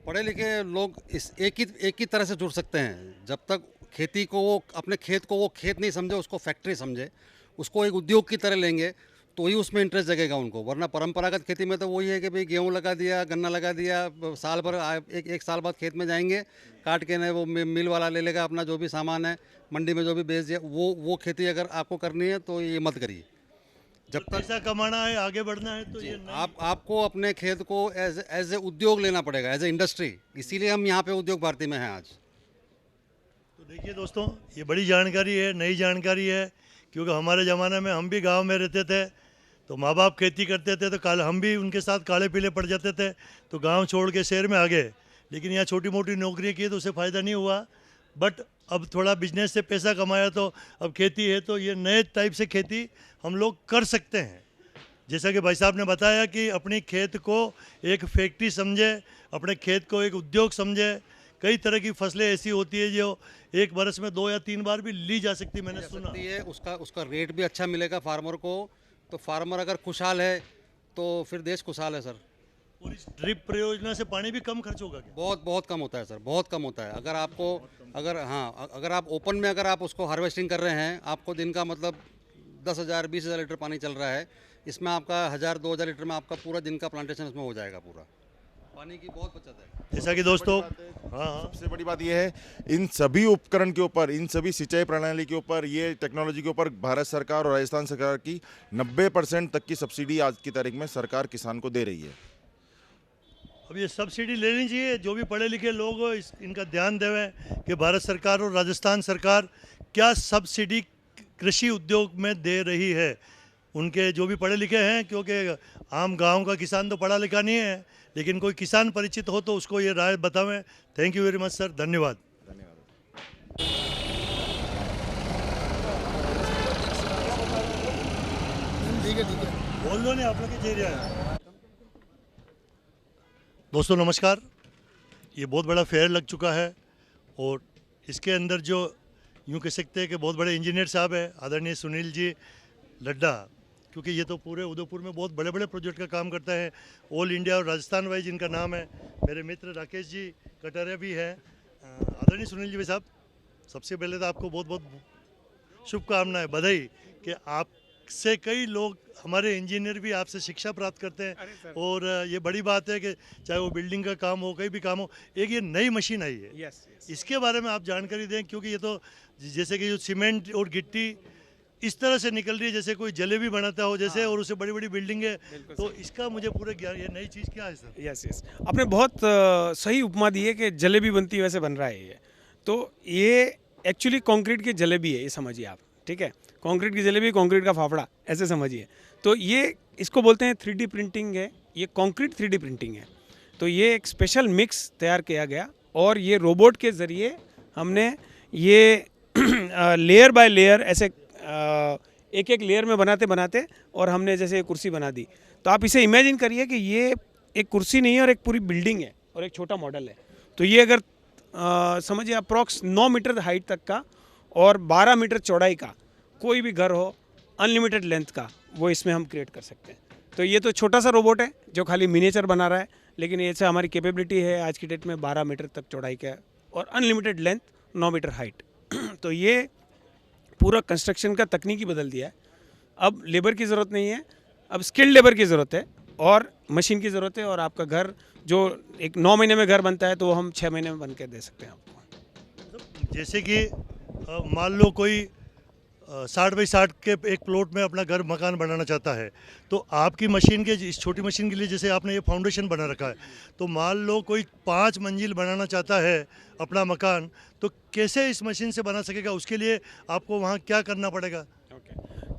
Speaker 19: पढ़े लिखे लोग इस एक ही तरह से जुड़ सकते हैं। जब तक खेती को वो अपने खेत को वो खेत नहीं समझे, उसको फैक्ट्री समझे, उसको एक उद्योग की तरह लेंगे तो ही उसमें इंटरेस्ट जगेगा उनको। वरना परंपरागत खेती में तो वही है कि भाई गेहूं लगा दिया, गन्ना लगा दिया, साल भर एक साल बाद खेत में जाएंगे, काट के ना वो मिल वाला ले लेगा अपना जो भी सामान है, मंडी में जो भी बेच दिया, वो खेती अगर आपको करनी है तो ये मत करिए। जब तक
Speaker 1: पैसा कमाना है, आगे बढ़ना है, तो ये
Speaker 19: आपको अपने खेत को एज ए उद्योग लेना पड़ेगा, एज ए इंडस्ट्री। इसीलिए हम यहाँ पे उद्योग भारती में हैं आज।
Speaker 1: तो देखिए दोस्तों, ये बड़ी जानकारी है, नई जानकारी है, क्योंकि हमारे ज़माने में हम भी गांव में रहते थे तो माँ बाप खेती करते थे, तो हम भी उनके साथ काले पीले पड़ जाते थे, तो गांव छोड़ के शहर में आ गए। लेकिन यहाँ छोटी मोटी नौकरी की तो उससे फ़ायदा नहीं हुआ, बट अब थोड़ा बिजनेस से पैसा कमाया तो अब खेती है, तो ये नए टाइप से खेती हम लोग कर सकते हैं। जैसा कि भाई साहब ने बताया कि अपनी खेत को एक फैक्ट्री समझे, अपने खेत को एक उद्योग समझे। कई तरह की फसलें ऐसी होती है जो एक बरस में 2 या 3 बार भी ली जा सकती, मैंने सुना
Speaker 19: है। उसका रेट भी अच्छा मिलेगा फार्मर को। तो फार्मर अगर खुशहाल है तो फिर देश खुशहाल है सर।
Speaker 1: और इस ड्रिप परियोजना से पानी भी कम खर्च होगा क्या?
Speaker 19: बहुत कम होता है सर, बहुत कम होता है। अगर आप ओपन में अगर आप उसको हार्वेस्टिंग कर रहे हैं, आपको दिन का मतलब 10,000 20,000 लीटर पानी चल रहा है, इसमें आपका 1,000-2,000 लीटर में आपका पूरा दिन का प्लांटेशन इसमें हो जाएगा। पूरा पानी की बहुत बचत है।
Speaker 1: जैसा कि दोस्तों,
Speaker 18: सबसे बड़ी बात यह है, इन सभी उपकरण के ऊपर, इन सभी सिंचाई प्रणाली के ऊपर, ये टेक्नोलॉजी के ऊपर भारत सरकार और राजस्थान सरकार की 90% तक की सब्सिडी आज की तारीख में सरकार किसान को दे रही है।
Speaker 1: अब ये सब्सिडी लेनी चाहिए, जो भी पढ़े लिखे लोग हो इनका ध्यान देवें कि भारत सरकार और राजस्थान सरकार क्या सब्सिडी कृषि उद्योग में दे रही है। उनके जो भी पढ़े लिखे हैं, क्योंकि आम गांव का किसान तो पढ़ा लिखा नहीं है, लेकिन कोई किसान परिचित हो तो उसको ये राय बतावें। Thank you very much sir, धन्यवाद।
Speaker 3: ठीक है
Speaker 1: बोल दो नहीं, आप लोग के एरिया है। दोस्तों नमस्कार, ये बहुत बड़ा फेयर लग चुका है और इसके अंदर जो यूँ कह सकते हैं कि बहुत बड़े इंजीनियर साहब है, आदरणीय सुनील जी लड्डा, क्योंकि ये तो पूरे उदयपुर में बहुत बड़े बड़े प्रोजेक्ट का काम करता है, ऑल इंडिया और राजस्थान वाइज इनका नाम है। मेरे मित्र राकेश जी कटारिया भी हैं। आदरणीय सुनील जी भाई साहब, सबसे पहले तो आपको बहुत बहुत शुभकामनाएं, बधाई कि आपसे कई लोग, हमारे इंजीनियर भी आपसे शिक्षा प्राप्त करते हैं। और ये बड़ी बात है कि चाहे वो बिल्डिंग का काम हो, कहीं भी काम हो, एक ये नई मशीन आई है, इसके बारे में आप जानकारी दें, क्योंकि ये तो जैसे कि जो सीमेंट और गिट्टी इस तरह से निकल रही है जैसे कोई जलेबी बनाता हो जैसे, और उससे बड़ी बड़ी बिल्डिंग है, तो इसका मुझे पूरा ज्ञान, ये नई चीज़ क्या है सर?
Speaker 6: यस आपने बहुत सही उपमा दी है कि जलेबी बनती है वैसे बन रहा है ये। तो ये एक्चुअली कंक्रीट की जलेबी है, ये समझिए आप, ठीक है। कंक्रीट की जलेबी, कंक्रीट का फाफड़ा, ऐसे समझिए। तो ये इसको बोलते हैं 3D प्रिंटिंग है, ये कंक्रीट 3D प्रिंटिंग है। तो ये एक स्पेशल मिक्स तैयार किया गया और ये रोबोट के ज़रिए हमने ये लेयर बाय लेयर ऐसे एक एक लेयर में बनाते बनाते और हमने जैसे कुर्सी बना दी। तो आप इसे इमेजिन करिए कि ये एक कुर्सी नहीं है और एक पूरी बिल्डिंग है और एक छोटा मॉडल है। तो ये अगर समझिए अप्रॉक्स 9 मीटर हाइट तक का और 12 मीटर चौड़ाई का कोई भी घर हो, अनलिमिटेड लेंथ का, वो इसमें हम क्रिएट कर सकते हैं। तो ये तो छोटा सा रोबोट है जो खाली मिनिएचर बना रहा है, लेकिन ऐसे हमारी कैपेबिलिटी है आज की डेट में 12 मीटर तक चौड़ाई का और अनलिमिटेड लेंथ, 9 मीटर हाइट। तो ये पूरा कंस्ट्रक्शन का तकनीक ही बदल दिया है। अब लेबर की ज़रूरत नहीं है, अब स्किल्ड लेबर की ज़रूरत है और मशीन की ज़रूरत है। और आपका घर जो एक 9 महीने में घर बनता है तो वो हम 6 महीने में बन के दे सकते हैं आपको।
Speaker 1: जैसे कि मान लो कोई 60 बाई 60 के एक प्लॉट में अपना घर मकान बनाना चाहता है, तो आपकी मशीन के इस छोटी मशीन के लिए जैसे आपने ये फाउंडेशन बना रखा है, तो मान लो कोई 5 मंजिल बनाना चाहता है अपना मकान, तो कैसे इस मशीन से बना सकेगा? उसके लिए आपको वहाँ क्या करना पड़ेगा?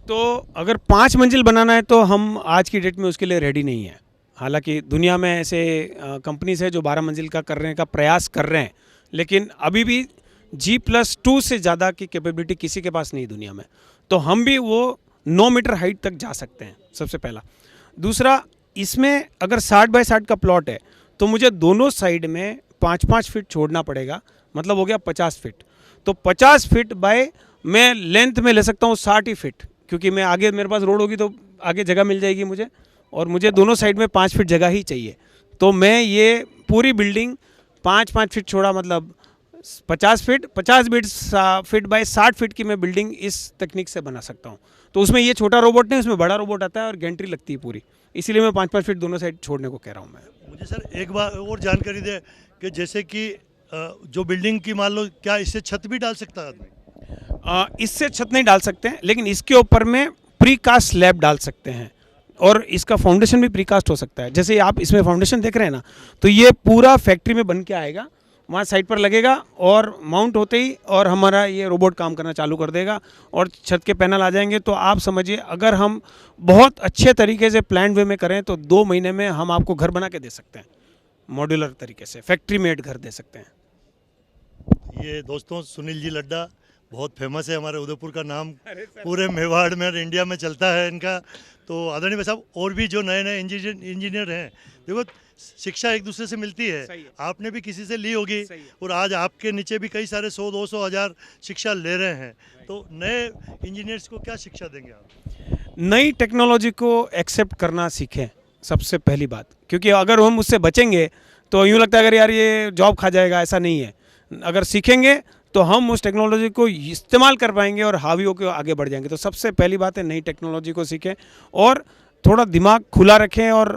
Speaker 6: तो अगर 5 मंजिल बनाना है तो हम आज की डेट में उसके लिए रेडी नहीं है। हालांकि दुनिया में ऐसे कंपनीज है जो 12 मंजिल का करने का प्रयास कर रहे हैं, लेकिन अभी भी G+2 से ज़्यादा की कैपेबिलिटी किसी के पास नहीं दुनिया में। तो हम भी वो 9 मीटर हाइट तक जा सकते हैं, सबसे पहला। दूसरा, इसमें अगर 60 बाई 60 का प्लॉट है तो मुझे दोनों साइड में 5-5 फीट छोड़ना पड़ेगा, मतलब हो गया 50 फीट। तो 50 फीट बाय मैं लेंथ में ले सकता हूँ 60 ही फीट, क्योंकि मैं आगे मेरे पास रोड होगी तो आगे जगह मिल जाएगी मुझे, और मुझे दोनों साइड में 5 फीट जगह ही चाहिए। तो मैं ये पूरी बिल्डिंग 5-5 फीट छोड़ा, मतलब 50 फीट बाय 60 फीट की मैं बिल्डिंग इस तकनीक से बना सकता हूँ। तो उसमें ये छोटा रोबोट नहीं, उसमें बड़ा रोबोट आता है और गेंट्री लगती है पूरी, इसीलिए मैं 5-5 फीट दोनों साइड छोड़ने को कह रहा हूँ मैं।
Speaker 1: मुझे सर एक बार और जानकारी दे कि जैसे कि जो बिल्डिंग की मान लो, क्या इससे छत भी डाल सकता है आदमी?
Speaker 6: इससे छत नहीं डाल सकते हैं, लेकिन इसके ऊपर में प्रीकास्ट स्लैब डाल सकते हैं और इसका फाउंडेशन भी प्रीकास्ट हो सकता है। जैसे आप इसमें फाउंडेशन देख रहे हैं ना, तो ये पूरा फैक्ट्री में बन के आएगा, वहाँ साइड पर लगेगा और माउंट होते ही और हमारा ये रोबोट काम करना चालू कर देगा और छत के पैनल आ जाएंगे। तो आप समझिए, अगर हम बहुत अच्छे तरीके से प्लान वे में करें तो 2 महीने में हम आपको घर बना के दे सकते हैं, मॉड्यूलर तरीके से फैक्ट्री मेड घर दे सकते हैं।
Speaker 1: ये दोस्तों सुनील जी लड्डा बहुत फेमस है, हमारे उदयपुर का नाम पूरे मेवाड़ में और इंडिया में चलता है इनका। तो आदरणीय भाई साहब, और भी जो नए नए इंजीनियर हैं, देखो शिक्षा एक दूसरे से मिलती है, आपने भी किसी से ली होगी और आज आपके नीचे भी कई सारे 100-200 हज़ार शिक्षा ले रहे हैं। तो नए इंजीनियर्स को क्या शिक्षा देंगे आप?
Speaker 6: नई टेक्नोलॉजी को एक्सेप्ट करना सीखें, सबसे पहली बात, क्योंकि अगर हम उससे बचेंगे तो यूँ लगता है अगर यार ये जॉब खा जाएगा, ऐसा नहीं है। अगर सीखेंगे तो हम उस टेक्नोलॉजी को इस्तेमाल कर पाएंगे और हावी होकर आगे बढ़ जाएंगे। तो सबसे पहली बात है, नई टेक्नोलॉजी को सीखें और थोड़ा दिमाग खुला रखें और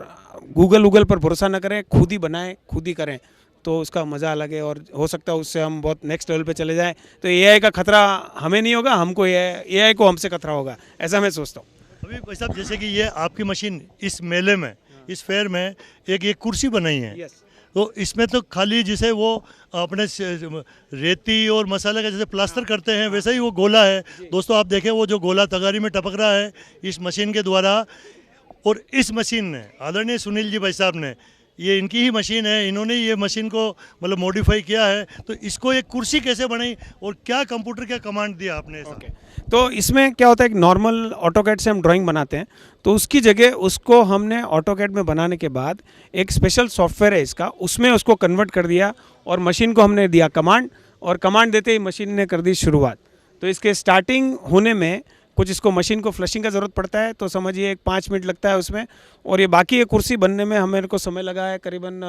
Speaker 6: गूगल पर भरोसा न करें, खुद ही बनाएं, खुद ही करें, तो उसका मज़ा अलग है और हो सकता है उससे हम बहुत नेक्स्ट लेवल पे चले जाएं। तो एआई का खतरा हमें नहीं होगा, हमको एआई को हमसे खतरा होगा, ऐसा मैं सोचता हूँ।
Speaker 1: अभी भाई साहब, जैसे कि ये आपकी मशीन इस मेले में, इस फेयर में एक कुर्सी बनाई है, तो इसमें तो खाली जिसे वो अपने रेती और मसाले का जैसे प्लास्टर करते हैं वैसा ही वो गोला है। दोस्तों आप देखें, वो जो गोला तगारी में टपक रहा है इस मशीन के द्वारा, और इस मशीन ने आदरणीय सुनील जी भाई साहब ने, ये इनकी ही मशीन है, इन्होंने ये मशीन को मतलब मॉडिफाई किया है। तो इसको एक कुर्सी कैसे बनी और क्या कंप्यूटर क्या कमांड दिया आपने ऐसा?
Speaker 6: तो इसमें क्या होता है, एक नॉर्मल ऑटोकैड से हम ड्राइंग बनाते हैं, तो उसकी जगह उसको हमने ऑटोकैड में बनाने के बाद एक स्पेशल सॉफ्टवेयर है इसका, उसमें उसको कन्वर्ट कर दिया और मशीन को हमने दिया कमांड, और कमांड देते ही मशीन ने कर दी शुरुआत। तो इसके स्टार्टिंग होने में कुछ इसको मशीन को फ्लशिंग का ज़रूरत पड़ता है, तो समझिए एक 5 मिनट लगता है उसमें, और ये बाकी ये कुर्सी बनने में हमें को समय लगा है करीबन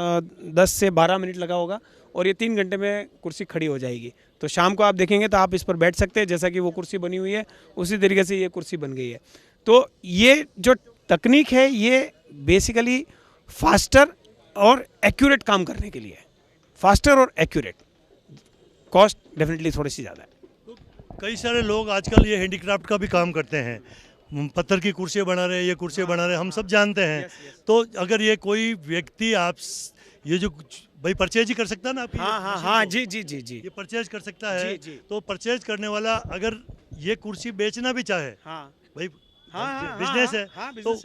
Speaker 6: 10 से 12 मिनट लगा होगा, और ये 3 घंटे में कुर्सी खड़ी हो जाएगी। तो शाम को आप देखेंगे तो आप इस पर बैठ सकते हैं, जैसा कि वो कुर्सी बनी हुई है उसी तरीके से ये कुर्सी बन गई है। तो ये जो तकनीक है ये बेसिकली फास्टर और एक्यूरेट काम करने के लिए, फास्टर और एक्यूरेट, कॉस्ट डेफिनेटली थोड़ी सी ज़्यादा है।
Speaker 1: कई सारे लोग आजकल ये हैंडीक्राफ्ट का भी काम करते हैं, पत्थर की कुर्सियाँ बना रहे हैं, ये कुर्सियाँ बना रहे हैं, हम सब जानते हैं। तो अगर ये कोई व्यक्ति आप ये जो भाई परचेज ही कर सकता है ना आप?
Speaker 6: हाँ, जी जी जी जी,
Speaker 1: ये परचेज कर सकता है।
Speaker 6: जी।
Speaker 1: तो परचेज करने वाला अगर ये कुर्सी बेचना भी चाहे, भाई बिजनेस है, तो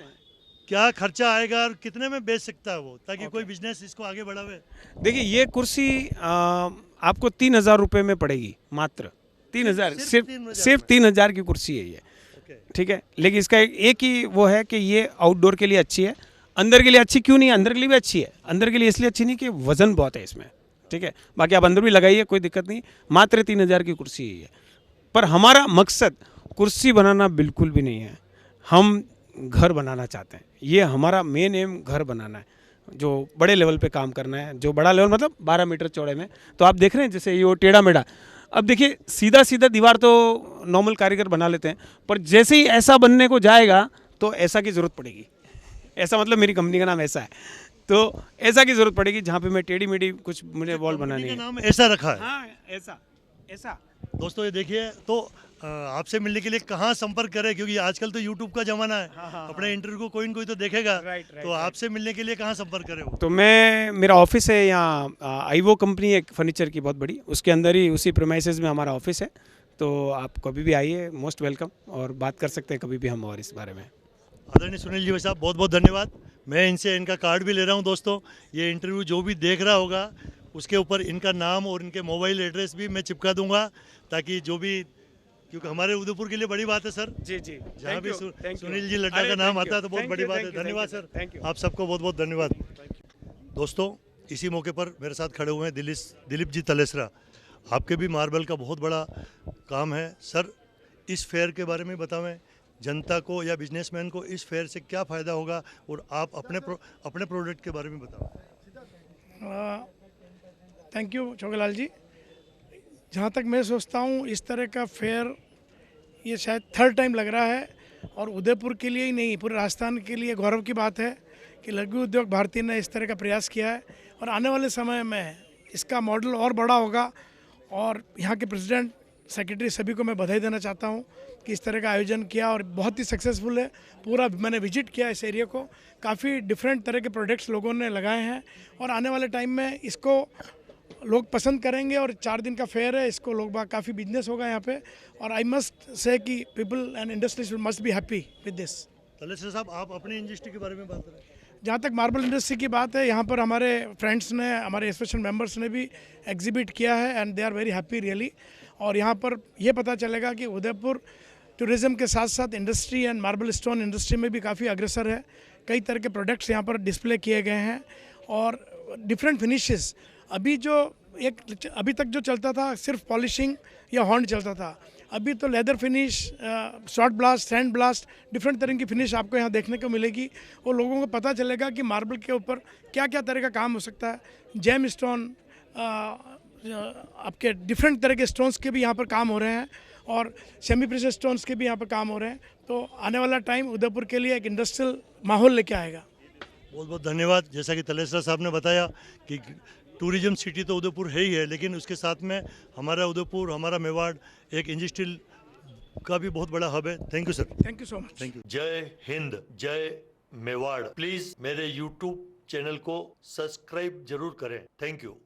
Speaker 1: क्या खर्चा आएगा और कितने में बेच सकता है वो, ताकि कोई बिजनेस इसको आगे बढ़ावे?
Speaker 6: देखिए, ये कुर्सी आपको 3,000 रुपये में पड़ेगी, मात्र 3,000, सिर्फ 3,000 की कुर्सी है ये, ठीक है। लेकिन इसका एक ही वो है कि ये आउटडोर के लिए अच्छी है, अंदर के लिए अच्छी क्यों नहीं है, अंदर के लिए भी अच्छी है। अंदर के लिए इसलिए अच्छी नहीं कि वज़न बहुत है इसमें, ठीक है। बाकी आप अंदर भी लगाइए, कोई दिक्कत नहीं, मात्र 3,000 की कुर्सी है। पर हमारा मकसद कुर्सी बनाना बिल्कुल भी नहीं है, हम घर बनाना चाहते हैं। ये हमारा मेन एम घर बनाना है, जो बड़े लेवल पे काम करना है, जो बड़ा लेवल मतलब 12 मीटर चौड़े में। तो आप देख रहे हैं जैसे ये वो टेढ़ा मेढ़ा, अब देखिए सीधा सीधा दीवार तो नॉर्मल कारीगर बना लेते हैं, पर जैसे ही ऐसा बनने को जाएगा तो ऐसा की ज़रूरत पड़ेगी। ऐसा मतलब मेरी कंपनी का नाम ऐसा है, तो ऐसा की ज़रूरत पड़ेगी जहाँ पे मैं टेढ़ी मेढ़ी कुछ मुझे वॉल बनानी है।
Speaker 1: नाम ऐसा रखा है।
Speaker 6: हाँ, ऐसा
Speaker 1: दोस्तों ये देखिए, तो आपसे मिलने के लिए कहाँ संपर्क करें, क्योंकि आजकल तो यूट्यूब का जमाना है। अपने इंटरव्यू को कोई न कोई तो देखेगा। तो आपसे मिलने के लिए कहाँ संपर्क करें वो?
Speaker 6: तो मेरा ऑफिस है यहाँ, आईवो कंपनी एक फर्नीचर की बहुत बड़ी, उसके अंदर ही उसी प्रीमाइसेस में हमारा ऑफिस है। तो आप कभी भी आइए, मोस्ट वेलकम, और बात कर सकते हैं कभी भी हम और इस बारे में।
Speaker 1: आदरणीय सुनील जी भाई साहब, बहुत बहुत धन्यवाद। मैं इनसे इनका कार्ड भी ले रहा हूँ। दोस्तों ये इंटरव्यू जो भी देख रहा होगा उसके ऊपर इनका नाम और इनके मोबाइल एड्रेस भी मैं चिपका दूंगा, ताकि जो भी, क्योंकि हमारे उदयपुर के लिए बड़ी बात है सर।
Speaker 6: जी जी,
Speaker 1: जहाँ भी सुनील जी लड्डा का नाम आता है तो बहुत बड़ी बात है। धन्यवाद सर, आप सबको बहुत बहुत धन्यवाद। दोस्तों इसी मौके पर मेरे साथ खड़े हुए हैं दिलीप जी तलेसरा। आपके भी मार्बल का बहुत बड़ा काम है सर। इस फेयर के बारे में बतावें जनता को या बिजनेसमैन को, इस फेयर से क्या फ़ायदा होगा, और आप अपने प्रोडक्ट के बारे में बताओ।
Speaker 20: थैंक यू छोगेलाल जी। जहाँ तक मैं सोचता हूँ इस तरह का फेयर ये शायद थर्ड टाइम लग रहा है, और उदयपुर के लिए ही नहीं पूरे राजस्थान के लिए गौरव की बात है कि लघु उद्योग भारती ने इस तरह का प्रयास किया है, और आने वाले समय में इसका मॉडल और बड़ा होगा। और यहाँ के प्रेसिडेंट, सेक्रेटरी सभी को मैं बधाई देना चाहता हूँ कि इस तरह का आयोजन किया, और बहुत ही सक्सेसफुल है। पूरा मैंने विजिट किया इस एरिया को, काफ़ी डिफरेंट तरह के प्रोडक्ट्स लोगों ने लगाए हैं, और आने वाले टाइम में इसको लोग पसंद करेंगे। और 4 दिन का फेयर है, इसको लोग काफ़ी बिजनेस होगा यहाँ पे, और आई मस्ट से कि people and industries must be happy with this.
Speaker 1: Talesara साहब, आप अपनी इंडस्ट्री के बारे में बात करें।
Speaker 20: जहाँ तक मार्बल इंडस्ट्री की बात है, यहाँ पर हमारे फ्रेंड्स ने, हमारे एसोसिएशन मेंबर्स ने भी एग्जिबिट किया है, and they are very happy really. और यहाँ पर ये पता चलेगा कि उदयपुर टूरिज़्म के साथ साथ industry and marble stone industry में भी काफ़ी अग्रसर है। कई तरह के प्रोडक्ट्स यहाँ पर डिस्प्ले किए गए हैं, और डिफरेंट फिनिशेस। अभी तक जो चलता था सिर्फ पॉलिशिंग या हॉर्न चलता था, अभी तो leather finish, short blast, sand blast, different तरह की फिनिश आपको यहाँ देखने को मिलेगी। और लोगों को पता चलेगा कि मार्बल के ऊपर क्या क्या तरह का काम हो सकता है। जेम स्टोन, आपके डिफरेंट तरह के स्टोन्स के भी यहाँ पर काम हो रहे हैं, और सेमी प्रेशियस स्टोन्स के भी यहाँ पर काम हो रहे हैं। तो आने वाला टाइम उदयपुर के लिए एक इंडस्ट्रियल माहौल लेके आएगा।
Speaker 1: बहुत बहुत धन्यवाद। जैसा कि तलेसरा साहब ने बताया कि टूरिज्म सिटी तो उदयपुर है ही है, लेकिन उसके साथ में हमारा उदयपुर, हमारा मेवाड़ एक इंडस्ट्रियल का भी बहुत बड़ा हब है। Thank you sir.
Speaker 20: Thank you so much.
Speaker 1: Thank you.
Speaker 21: जय हिंद, जय मेवाड़। प्लीज़ मेरे YouTube चैनल को सब्सक्राइब जरूर करें। Thank you.